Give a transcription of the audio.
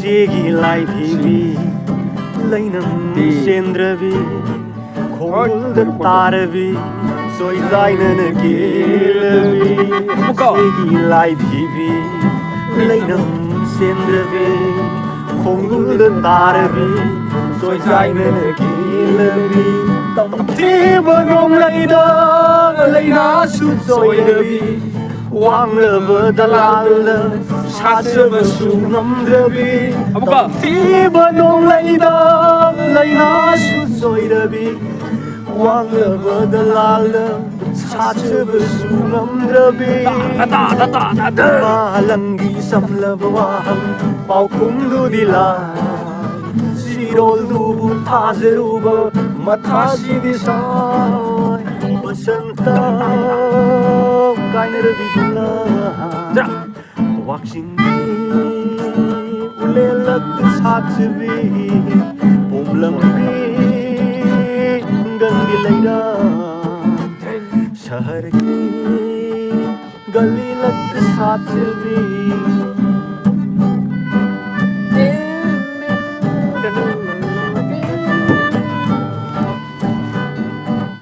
सेगीलाई थिबी लैनम सेन्द्रबी खोल तारबी सोइलाइनन केलबी सेगीलाई थिबी लैनम सेन्द्रबी खोल तारबी सोइलाइनन केलबी तमथेब नोंलाइदा लैना सुसोइरबी वांग्लबो दलाल साजबो सुनमद्रबी तमथेब नोंलाइदा लैना सुसोइरबी वांग्लबो दलाल साजबो सुनमद्रबी मालंगी समलब वाहं पाउखुंदुदिला सिरोलदुबु थाजरुबो मथासिदिसाय बसंता काइनरबिदुला वाक्सिंगी उलेलक साचबी पोमलंबी गंगिलैरा शहर की गली लग साचबी